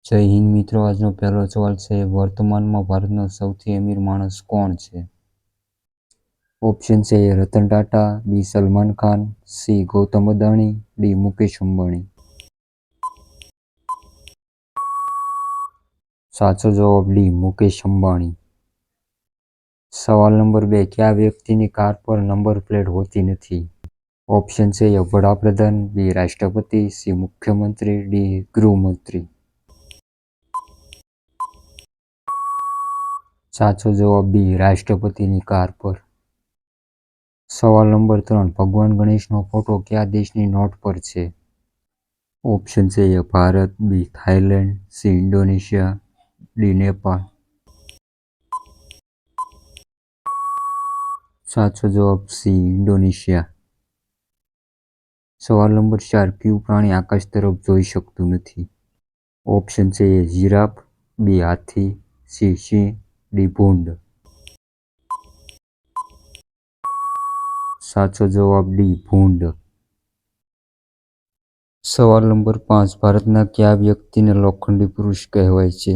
જય હિન્દ મિત્રો, આજનો પહેલો સવાલ છે, વર્તમાનમાં ભારતનો સૌથી અમીર માણસ કોણ છે? ઓપ્શન છે એ રતન ટાટા, બી સલમાન ખાન, સી ગૌતમ અદાણી, ડી મુકેશ અંબાણી. સાચો જવાબ ડી મુકેશ અંબાણી. સવાલ નંબર 2, કયા વ્યક્તિની કાર પર નંબર પ્લેટ હોતી નથી? ઓપ્શન છે એ વડાપ્રધાન, બી રાષ્ટ્રપતિ, સી મુખ્યમંત્રી, ડી ગૃહમંત્રી. સાચો જવાબ બી રાષ્ટ્રપતિની કાર પર. સવાલ નંબર 3, ભગવાન ગણેશનો ફોટો કયા દેશની નોટ પર છે? ઓપ્શન છે A Bharat, B Thailand, C Indonesia, D Nepal. સાચો જવાબ સી ઇન્ડોનેશિયા. સવાલ નંબર 4, કયું પ્રાણી આકાશ તરફ જોઈ શકતું નથી? ઓપ્શન છે એ જીરાફ, બી હાથી, સી સિંહ, ડી ભૂંડ. સાચો જવાબ ડી ભૂંડ. સવાલ નંબર 5, ભારતના કયા વ્યક્તિને લોખંડી પુરુષ કહેવાય છે?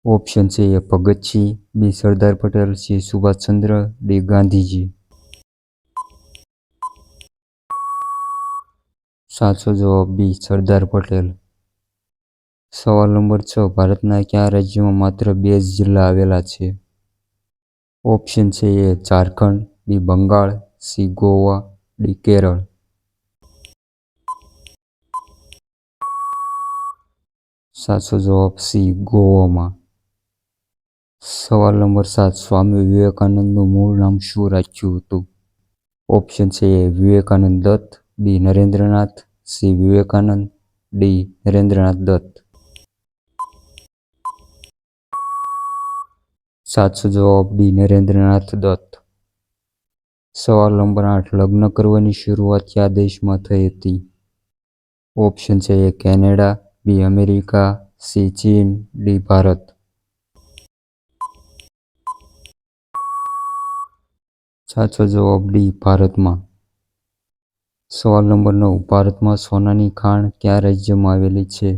ઓપ્શન છે એ ભગતસિંહ, બી સરદાર પટેલ, સી સુભાષચંદ્ર, ડી ગાંધીજી. સાચો જવાબ બી સરદાર પટેલ. સવાલ નંબર 6, ભારતના કયા રાજ્યમાં માત્ર 2 જ જિલ્લા આવેલા છે? ઓપ્શન છે એ ઝારખંડ, બી બંગાળ, સી ગોવા, ડી કેરળ. સાચો જવાબ સી ગોવામાં. સવાલ નંબર 7, સ્વામી વિવેકાનંદનું મૂળ નામ શું રાખ્યું હતું? ઓપ્શન છે એ વિવેકાનંદ દત્ત, બી નરેન્દ્રનાથ, સી વિવેકાનંદ, ડી નરેન્દ્રનાથ દત્ત. સાચો જવાબ ડી નરેન્દ્રનાથ દત્ત. સવાલ નંબર 8, લગ્ન કરવાની શરૂઆત કયા દેશમાં થઈ હતી? ઓપ્શન છે એ કેનેડા, બી અમેરિકા, સી ચીન, ડી ભારત. સાચો જવાબ ડી ભારતમાં. સવાલ નંબર 9, ભારતમાં સોનાની ખાણ કયા રાજ્યમાં આવેલી છે?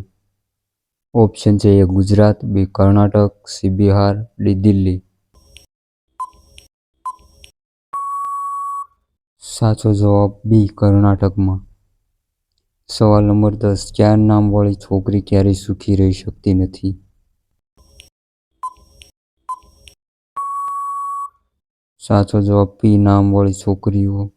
ઓપ્શન છે એ ગુજરાત, બી કર્ણાટક, સી બિહાર, ડી દિલ્હી. સાચો જવાબ બી કર્ણાટકમાં. સવાલ નંબર 10, કયા નામવાળી છોકરી ક્યારેય સુખી રહી શકતી નથી? સાચો જવાબ પી નામવાળી છોકરીઓ